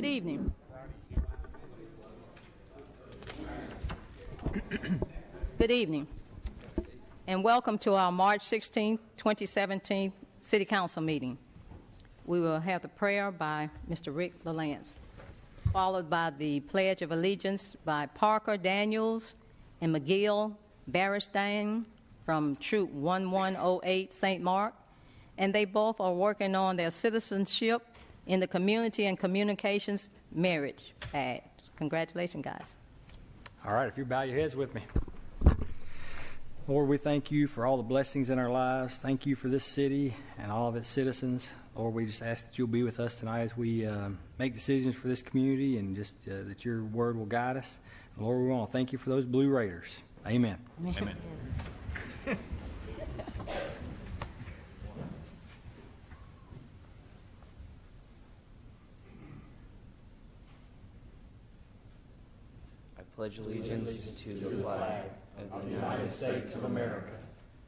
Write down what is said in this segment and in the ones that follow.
Good evening. Good evening, and welcome to our March 16, 2017 City Council meeting. We will have the prayer by Mr. Rick LaLance, followed by the Pledge of Allegiance by Parker Daniels and McGill Barristain from Troop 1108 St. Mark, and they both are working on their citizenship in the Community and Communications Merit Act. Congratulations, guys. All right, if you bow your heads with me. Lord, we thank you for all the blessings in our lives. Thank you for this city and all of its citizens. Lord, we just ask that you'll be with us tonight as we make decisions for this community, and just that your word will guide us. Lord, we want to thank you for those Blue Raiders. Amen. Amen. I pledge allegiance to the flag of the United States of America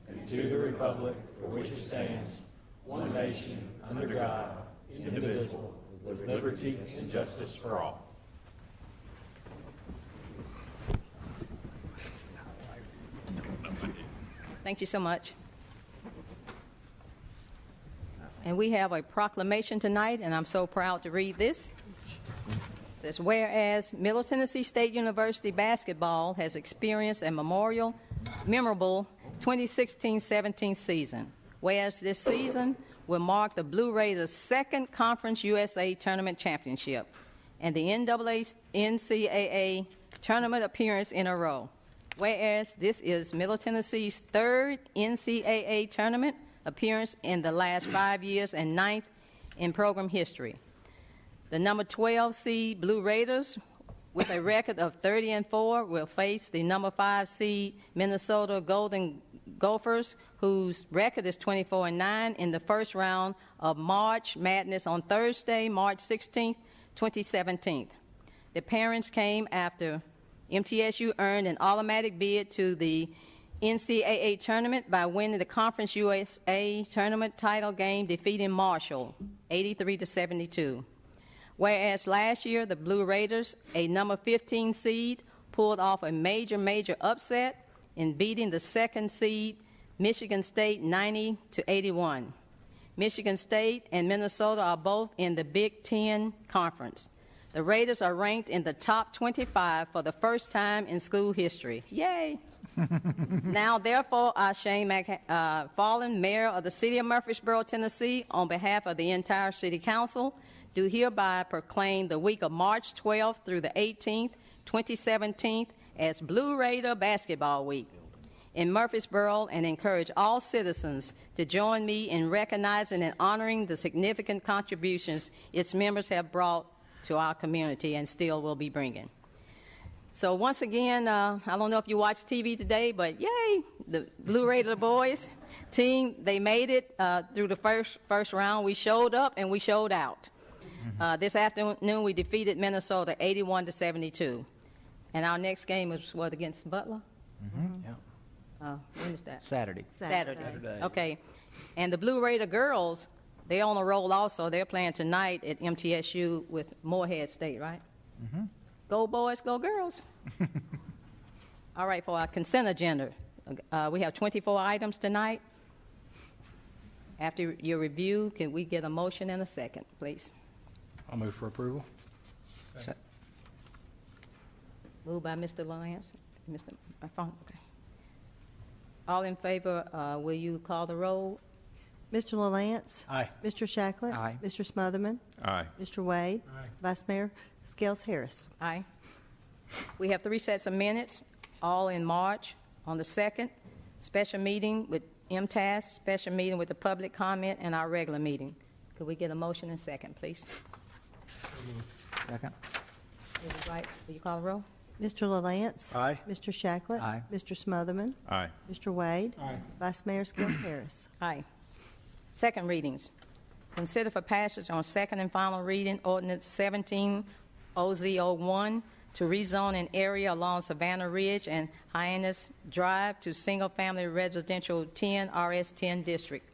and to the republic for which it stands, one nation, under God, indivisible, with liberty and justice for all. Thank you so much. And we have a proclamation tonight, and I'm so proud to read this. It says, whereas Middle Tennessee State University basketball has experienced a memorable 2016-17 season, whereas this season will mark the Blue Raiders' second Conference USA Tournament championship and the NCAA tournament appearance in a row. Whereas this is Middle Tennessee's third NCAA tournament appearance in the last 5 years and ninth in program history. The number 12 seed Blue Raiders, with a record of 30-4, will face the number 5 seed Minnesota Golden Gophers, whose record is 24-9, in the first round of March Madness on Thursday, March 16, 2017. The parents came after MTSU earned an automatic bid to the NCAA tournament by winning the Conference USA tournament title game, defeating Marshall 83-72. Whereas last year the Blue Raiders, a number 15 seed, pulled off a major upset in beating the second seed Michigan State 90-81. Michigan State and Minnesota are both in the Big Ten Conference. The Raiders are ranked in the top 25 for the first time in school history. Yay! Now, therefore, I, Shane McFarland, Mayor of the City of Murfreesboro, Tennessee, on behalf of the entire City Council, do hereby proclaim the week of March 12th through the 18th, 2017, as Blue Raider Basketball Week in Murfreesboro, and encourage all citizens to join me in recognizing and honoring the significant contributions its members have brought to our community and still will be bringing. So once again, I don't know if you watched TV today, but yay, the Blue Raider boys team, they made it through the first round. We showed up and we showed out. This afternoon we defeated Minnesota 81-72. And our next game is what, against Butler? Yeah. When is that? Saturday. Okay. And the Blue Raider girls, they're on a roll also. They're playing tonight at MTSU with Morehead State, right? Mm-hmm. Go boys, go girls. All right, for our consent agenda, we have 24 items tonight. After your review, can we get a motion and a second, please? I'll move for approval. Second. Moved by Mr. Lyons. Mr. Okay. All in favor, will you call the roll? Mr. LaLance? Aye. Mr. Shacklet? Aye. Mr. Smotherman? Aye. Mr. Wade? Aye. Vice Mayor Scales-Harris? Aye. We have 3 sets of minutes, all in March. On the 2nd, special meeting with MTAS, special meeting with the public comment, and our regular meeting. Could we get a motion and second, please? Second. Right. Will you call the roll? Mr. LaLance? Aye. Mr. Shacklet? Aye. Mr. Smotherman? Aye. Mr. Wade? Aye. Vice Mayor Scales-Harris? Aye. Second readings. Consider for passage on second and final reading Ordinance 17-OZ01 to rezone an area along Savannah Ridge and Hyannis Drive to single-family residential 10 RS10 district.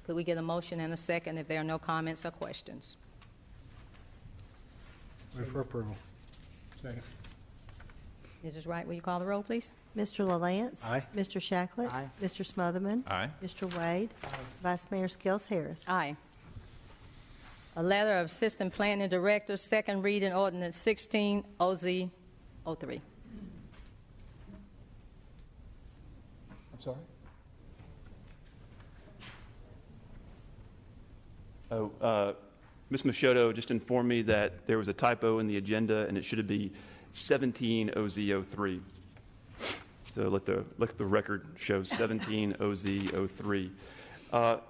Could we get a motion and a second if there are no comments or questions? Move for approval. Second. Mrs. Wright, will you call the roll, please? Mr. LaLance. Aye. Mr. Shacklet. Aye. Mr. Smotherman. Aye. Mr. Wade. Vice Mayor Skels Harris. Aye. A letter of Assistant Planning Director, second reading ordinance 16 OZ 03. I'm sorry? Oh, Ms. Machado just informed me that there was a typo in the agenda, and it should be 17 OZ03. So let the record show 17 OZ03.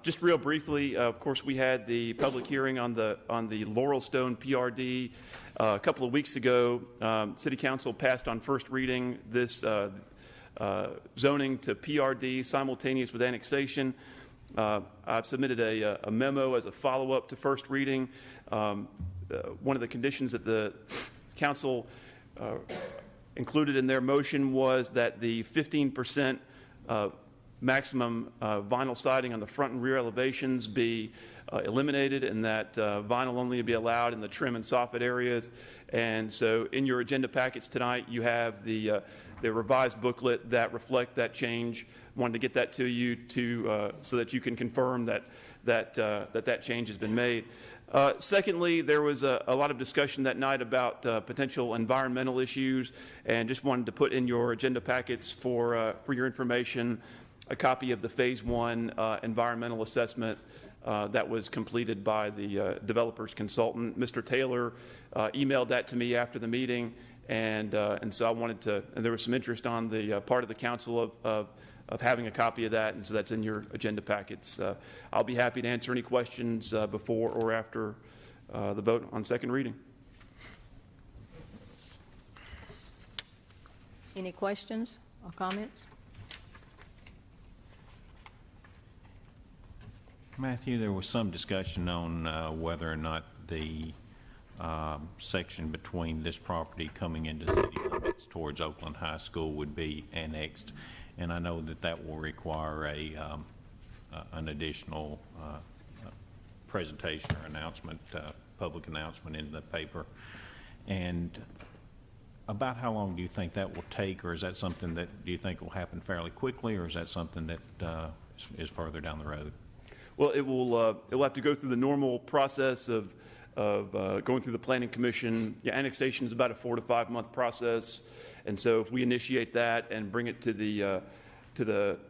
Just real briefly, of course, we had the public hearing on the Laurelstone PRD a couple of weeks ago. City Council passed on first reading this zoning to PRD simultaneous with annexation. I've submitted a memo as a follow-up to first reading. One of the conditions that the council included in their motion was that the 15% maximum vinyl siding on the front and rear elevations be eliminated, and that vinyl only be allowed in the trim and soffit areas. And so in your agenda packets tonight, you have the revised booklet that reflect that change. Wanted to get that to you so that you can confirm that change has been made. Secondly, there was a lot of discussion that night about potential environmental issues, and just wanted to put in your agenda packets for your information a copy of the Phase 1 environmental assessment that was completed by the developer's consultant. Mr. Taylor emailed that to me after the meeting, and so I wanted to, and there was some interest on the part of the council of having a copy of that, and so that's in your agenda packets. I'll be happy to answer any questions before or after the vote on second reading. Any questions or comments? Matthew, there was some discussion on whether or not the section between this property coming into city limits towards Oakland High School would be annexed, and I know that will require an additional presentation or announcement, public announcement in the paper. And about how long do you think that will take, or is that something that do you think will happen fairly quickly, or is that something that is further down the road? Well, it will have to go through the normal process of going through the Planning Commission. Yeah, annexation is about a 4 to 5 month process, and so if we initiate that and bring it to the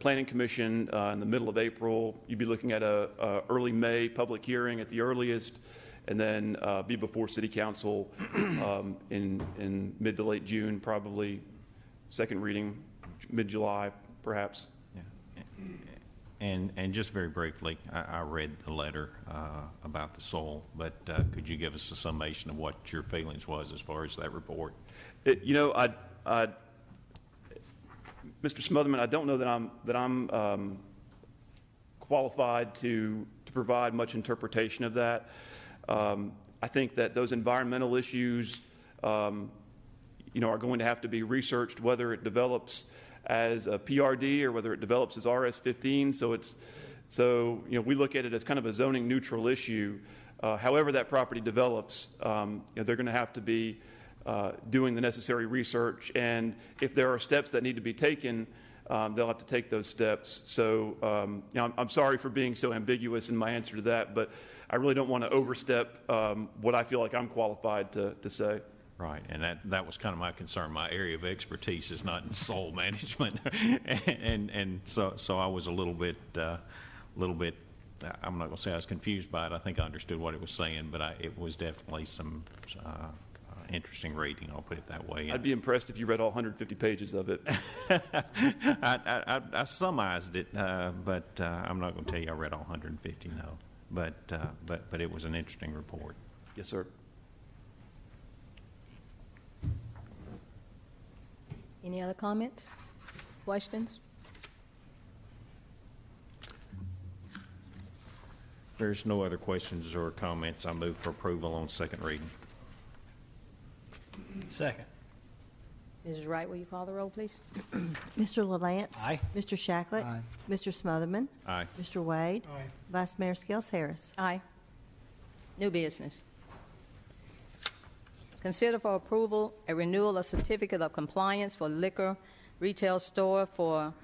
Planning Commission in the middle of April, you'd be looking at a early May public hearing at the earliest, and then be before City Council in mid to late June, probably second reading mid-July, perhaps. And just very briefly, I read the letter about the soil, but could you give us a summation of what your feelings was as far as that report? Mr. Smotherman, I don't know that I'm qualified to provide much interpretation of that. I think that those environmental issues, are going to have to be researched, whether it develops as a PRD or whether it develops as RS-15. So we look at it as kind of a zoning neutral issue. However that property develops, they're going to have to be doing the necessary research, and if there are steps that need to be taken, they'll have to take those steps. So I'm sorry for being so ambiguous in my answer to that, but I really don't want to overstep what I feel like I'm qualified to say. Right, and that was kind of my concern. My area of expertise is not in soil management, and so I was a little bit. I'm not going to say I was confused by it. I think I understood what it was saying, but it was definitely some interesting reading. I'll put it that way. I'd be impressed if you read all 150 pages of it. I summarized it, but I'm not going to tell you I read all 150. No, but it was an interesting report. Yes, sir. Any other comments? Questions? If there's no other questions or comments, I move for approval on second reading. Second. Mrs. Wright, will you call the roll, please? Mr. LaLance. Aye. Mr. Shacklet. Aye. Mr. Smotherman. Aye. Mr. Wade. Aye. Vice Mayor Skels Harris. Aye. New business. Consider for approval a renewal of certificate of compliance for liquor retail store for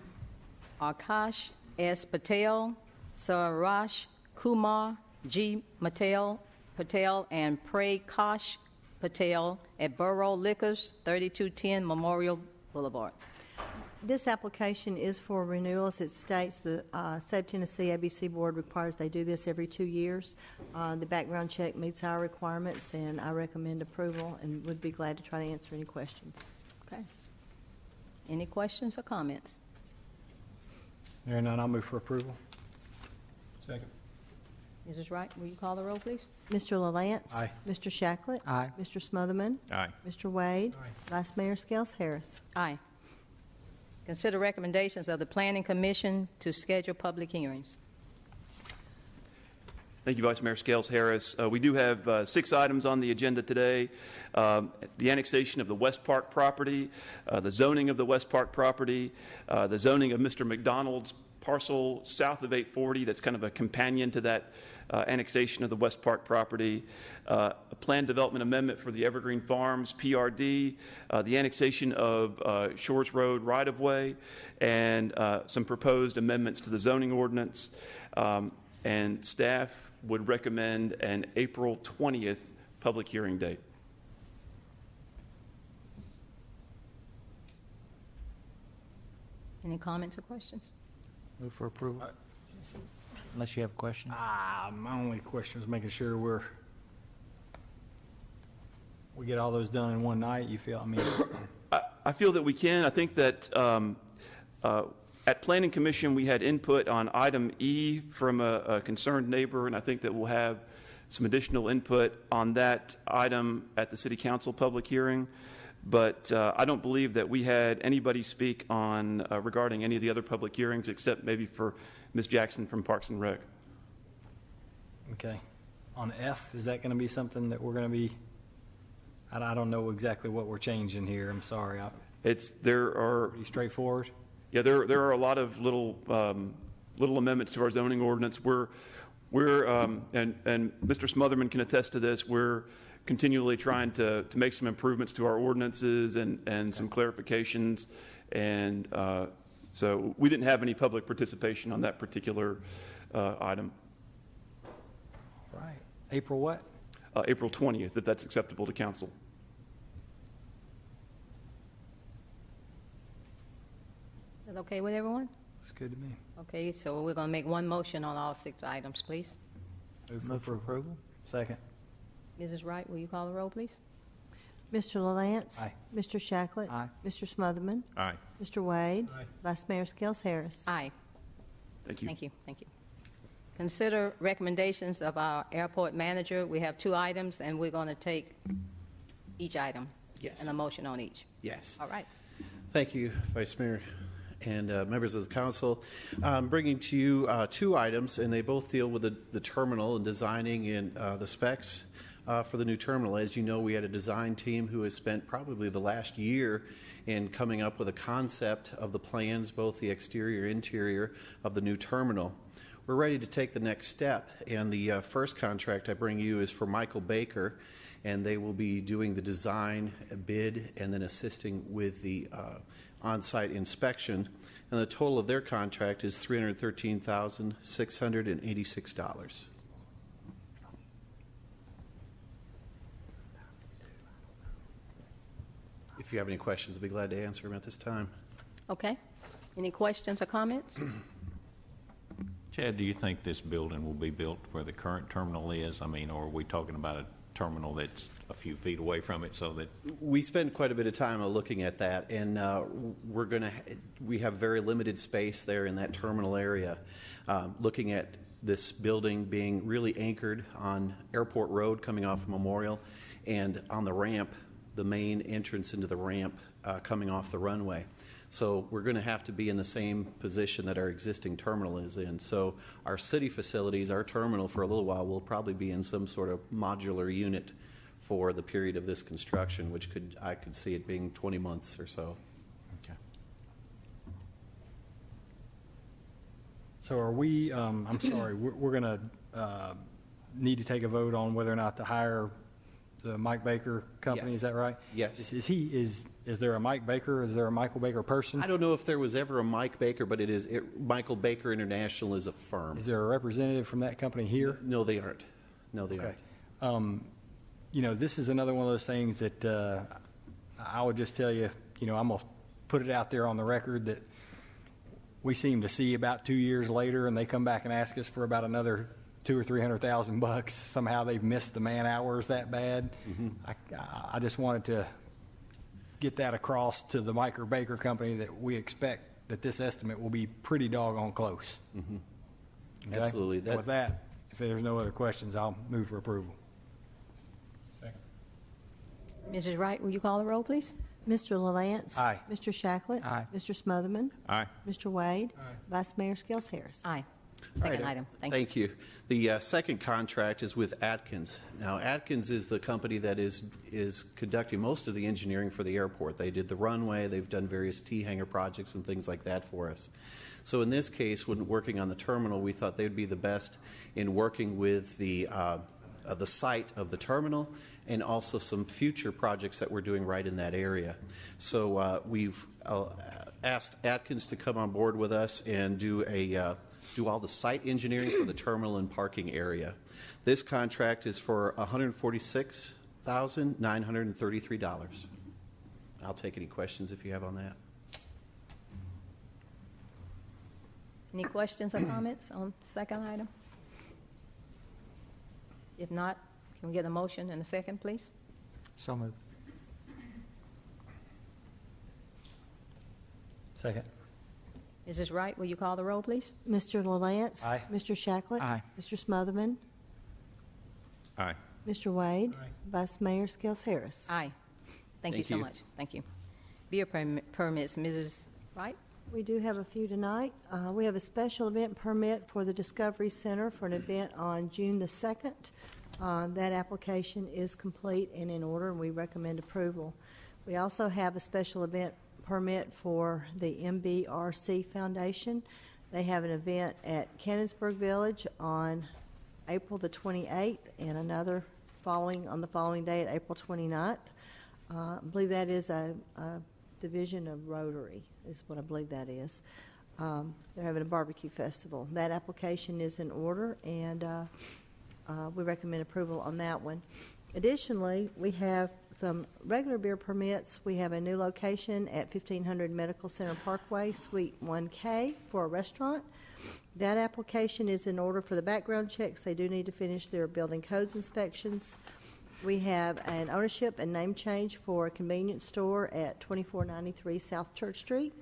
Akash S. Patel, Sarash Kumar G. Patel, and Prakash Patel at Borough Liquors, 3210 Memorial Boulevard. This application is for renewals. It states the State of Tennessee ABC Board requires they do this every 2 years. The background check meets our requirements, and I recommend approval and would be glad to try to answer any questions. Okay. Any questions or comments? Hearing none, I'll move for approval. Second. Mrs. Wright, will you call the roll, please? Mr. LaLance? Aye. Mr. Shacklet? Aye. Mr. Smotherman? Aye. Mr. Wade? Aye. Vice Mayor Skels Harris? Aye. Consider recommendations of the Planning Commission to schedule public hearings. Thank you, Vice Mayor Scales Harris. We do have 6 items on the agenda today. The annexation of the West Park property, the zoning of the West Park property, the zoning of Mr. McDonald's parcel south of 840 that's kind of a companion to that annexation of the West Park property, a planned development amendment for the Evergreen Farms PRD, the annexation of Shores Road right-of-way, and some proposed amendments to the zoning ordinance. And staff would recommend an April 20th public hearing date. Any comments or questions? Move for approval. Unless you have a question. My only question is making sure we get all those done in one night. You feel? I mean, I feel that we can. I think that at Planning Commission we had input on item E from a concerned neighbor, and I think that we'll have some additional input on that item at the City Council public hearing. But I don't believe that we had anybody speak on regarding any of the other public hearings except maybe for Ms. Jackson from Parks and Rec. okay. On F, is that going to be something that we're going to be? I don't know exactly what we're changing here. I'm sorry. There are Pretty straightforward. Yeah, there are a lot of little amendments to our zoning ordinance. We're and Mr. Smotherman can attest to this. We're continually trying to make some improvements to our ordinances and some clarifications, and so we didn't have any public participation on that particular item. Right. April what? April 20th, if that's acceptable to council. Is that okay with everyone? Looks good to me. Okay, so we're going to make one motion on all 6 items, please. Move for approval. Second. Mrs. Wright, will you call the roll, please? Mr. LaLance? Aye. Mr. Shacklet? Aye. Mr. Smotherman? Aye. Mr. Wade? Aye. Vice Mayor Skels Harris? Aye. Thank you. Thank you. Thank you. Consider recommendations of our airport manager. We have 2 items, and we're going to take each item. Yes. And a motion on each. Yes. All right. Thank you, Vice Mayor and members of the council. I'm bringing to you 2 items, and they both deal with the terminal and designing and the specs for the new terminal. As you know, we had a design team who has spent probably the last year in coming up with a concept of the plans, both the exterior and interior of the new terminal. We're ready to take the next step, and the first contract I bring you is for Michael Baker, and they will be doing the design, bid, and then assisting with the on-site inspection. And the total of their contract is $313,686. If you have any questions, I'll be glad to answer them at this time. Okay. Any questions or comments? Chad, do you think this building will be built where the current terminal is? I mean, or are we talking about a terminal that's a few feet away from it so that... We spend quite a bit of time looking at that, and we have very limited space there in that terminal area. Looking at this building being really anchored on Airport Road coming off Memorial, and on the ramp, the main entrance into the ramp coming off the runway. So we're going to have to be in the same position that our existing terminal is in. So our city facilities, our terminal for a little while will probably be in some sort of modular unit for the period of this construction, which I could see it being 20 months or so. Okay. So are we, I'm sorry, we're going to need to take a vote on whether or not to hire the Mike Baker company, Yes. is that right? Yes. Is there a Mike Baker? Is there a Michael Baker person? I don't know if there was ever a Mike Baker, but Michael Baker International is a firm. Is there a representative from that company here? No, they aren't. No, they Okay. aren't. This is another one of those things that I would just tell you, I'm going to put it out there on the record that we seem to see about 2 years later, and they come back and ask us for about another $200,000 or $300,000. Somehow they've missed the man hours that bad. I just wanted to get that across to the Mike Baker company that we expect that this estimate will be pretty doggone close. Okay? Absolutely. With that, if there's no other questions, I'll move for approval. Mrs. Wright, will you call the roll, please? Mr. LaLance. Aye. Mr. Shacklet. Aye. Mr. Smotherman. Aye. Mr. Wade. Vice Mayor Skels Harris. Aye. All Second right. item. Thank you. The second contract is with Atkins. Now, Atkins is the company that is conducting most of the engineering for the airport. They did the runway. They've done various T-hanger projects and things like that for us. So in this case, when working on the terminal, we thought they would be the best in working with the site of the terminal and also some future projects that we're doing right in that area. So we've asked Atkins to come on board with us and do all the site engineering for the terminal and parking area. This contract is for $146,933. I'll take any questions if you have on that. Any questions or comments on the second item? If not, can we get a motion and a second, please? So moved. Second. Mrs. Wright, will you call the roll, please? Mr. LaLance. Aye. Mr. Shacklet. Aye. Mr. Smotherman. Aye. Mr. Wade. Vice Mayor Skels Harris. Aye. Thank you Thank so you. much. Thank you. Beer permits, Mrs. Wright? We do have a few tonight. We have a special event permit for the Discovery Center for an event on June the 2nd. That application is complete and in order, and we recommend approval. We also have a special event permit for the MBRC Foundation. They have an event at Cannonsburg Village on April the 28th and another on the following day at April 29th. I believe that is a division of Rotary, is what I believe that is. They're having a barbecue festival. That application is in order, and we recommend approval on that one. Additionally, we have some regular beer permits. We have a new location at 1500 Medical Center Parkway, Suite 1K, for a restaurant. That application is in order for the background checks. They do need to finish their building codes inspections. We have an ownership and name change for a convenience store at 2493 South Church Street.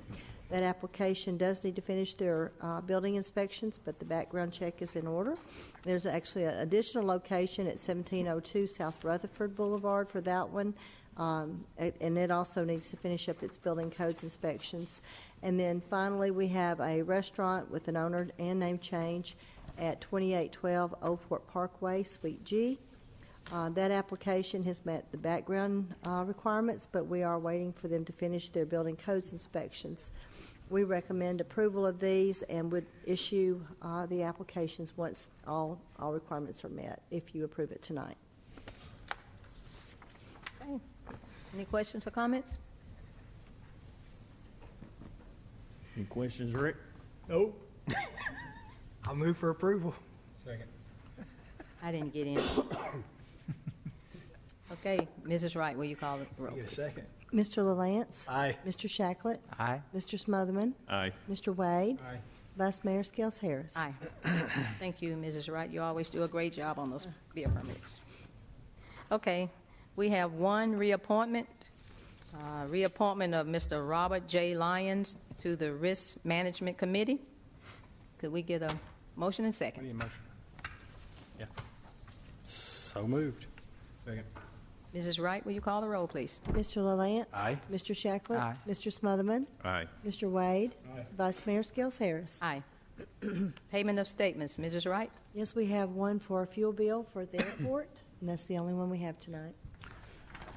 That application does need to finish their building inspections, but the background check is in order. There's actually an additional location at 1702 South Rutherford Boulevard for that one, and it also needs to finish up its building codes inspections. And then finally, we have a restaurant with an owner and name change at 2812 Old Fort Parkway, Suite G. That application has met the background requirements, but we are waiting for them to finish their building codes inspections. We recommend approval of these and would issue the applications once all requirements are met, if you approve it tonight. Okay. Any questions or comments? Any questions, Rick? Nope. I'll move for approval. Second. I didn't get in. Okay, Mrs. Wright, will you call the roll? Get a please? second. Mr. LaLance. Aye. Mr. Shacklet. Aye. Mr. Smotherman. Aye. Mr. Wade. Aye. Vice Mayor Skels Harris. Aye. Thank you, Mrs. Wright. You always do a great job on those beer permits. Okay, we have one reappointment. Reappointment of Mr. Robert J. Lyons to the Risk Management Committee. Could we get a motion and What second? do you motion? Yeah. So moved. Second. Mrs. Wright, will you call the roll, please? Mr. LaLance. Aye. Mr. Shacklet. Aye. Mr. Smotherman. Aye. Mr. Wade. Vice Mayor Skels Harris. Aye. Payment of statements, Mrs. Wright? Yes, we have one for a fuel bill for the airport, and that's the only one we have tonight.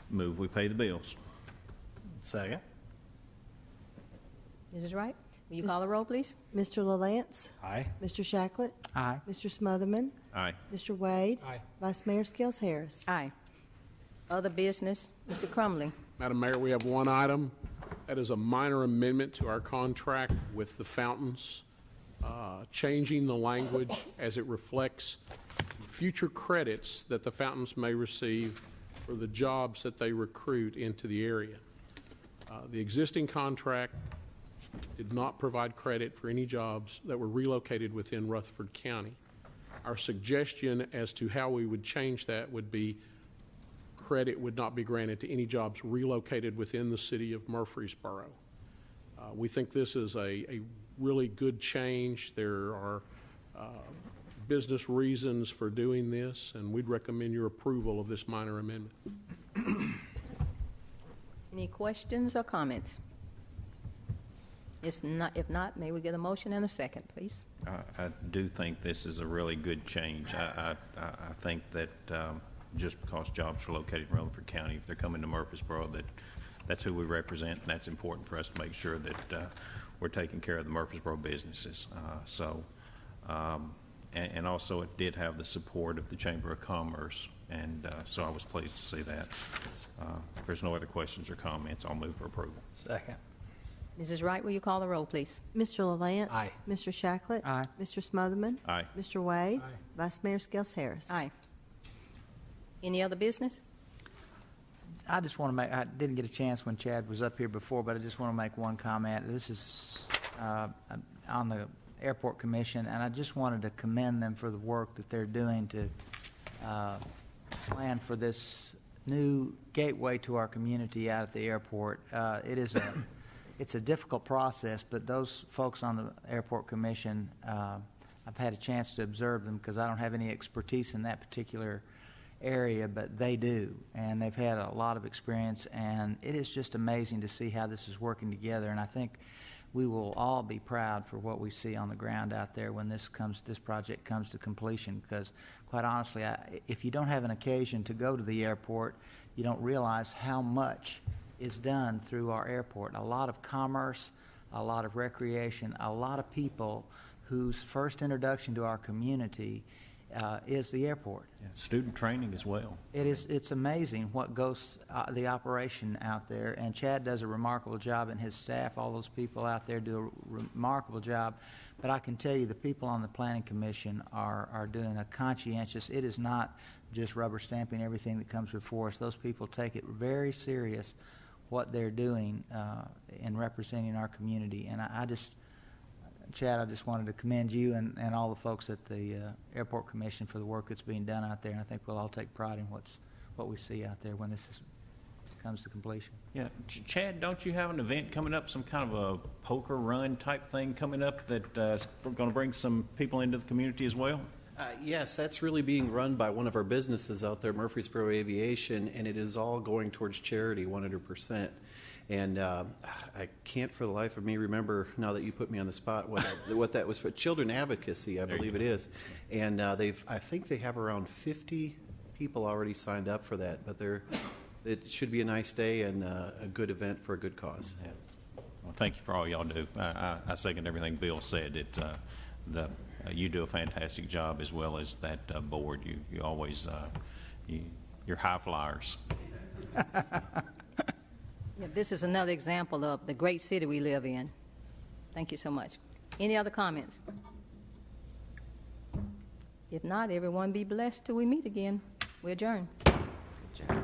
Move we pay the bills. Second. Mrs. Wright, will you call the roll, please? Mr. LaLance. Aye. Mr. Shacklet. Aye. Mr. Smotherman. Aye. Mr. Wade. Aye. Vice Mayor Skels Harris. Aye. Other business, Mr. Crumley. Madam Mayor, we have one item. That is a minor amendment to our contract with the fountains, changing the language as it reflects future credits that the fountains may receive for the jobs that they recruit into the area. The existing contract did not provide credit for any jobs that were relocated within Rutherford County. Our suggestion as to how we would change that would be credit would not be granted to any jobs relocated within the city of Murfreesboro. We think this is a really good change. There are business reasons for doing this, and we'd recommend your approval of this minor amendment. Any questions or comments? If not, may we get a motion and a second, please? I do think this is a really good change. I think that just because jobs are located in Rutherford County, if they're coming to Murfreesboro, that's who we represent, and that's important for us to make sure that we're taking care of the Murfreesboro businesses. And also it did have the support of the Chamber of Commerce, and so I was pleased to see that. If there's no other questions or comments, I'll move for approval. Second. Mrs. Wright, will you call the roll, please? Mr. LaLance? Aye. Mr. Shacklet? Aye. Mr. Smotherman? Aye. Mr. Wade? Aye. Vice Mayor Skels Harris? Aye. Any other business? I just want to make, I didn't get a chance when Chad was up here before, but I just want to make one comment. This is on the Airport Commission, and I just wanted to commend them for the work that they're doing to plan for this new gateway to our community out at the airport. It's a difficult process, but those folks on the Airport Commission, I've had a chance to observe them because I don't have any expertise in that particular area, but they do, and they've had a lot of experience, and it is just amazing to see how this is working together. And I think we will all be proud for what we see on the ground out there when this project comes to completion, because quite honestly, if you don't have an occasion to go to the airport, you don't realize how much is done through our airport. A lot of commerce, a lot of recreation, a lot of people whose first introduction to our community is the airport. Yeah. Student training as well. It's amazing what goes the operation out there, and Chad does a remarkable job, and his staff, all those people out there do a remarkable job. But I can tell you the people on the Planning Commission are doing a conscientious, it is not just rubber stamping everything that comes before us. Those people take it very serious what they're doing in representing our community. And Chad, I just wanted to commend you and all the folks at the Airport Commission for the work that's being done out there. And I think we'll all take pride in what we see out there when this comes to completion. Yeah, Chad, don't you have an event coming up, some kind of a poker run type thing coming up that's going to bring some people into the community as well? Yes, that's really being run by one of our businesses out there, Murfreesboro Aviation, and it is all going towards charity 100%. And I can't for the life of me remember, now that you put me on the spot, what that was for. Children Advocacy, I believe it is. And I think they have around 50 people already signed up for that. But it should be a nice day and a good event for a good cause. Yeah. Well, thank you for all y'all do. I second everything Bill said. You do a fantastic job, as well as that board. You always, you're high flyers. Yeah, this is another example of the great city we live in. Thank you so much. Any other comments? If not, everyone be blessed till we meet again. We adjourn. Good job.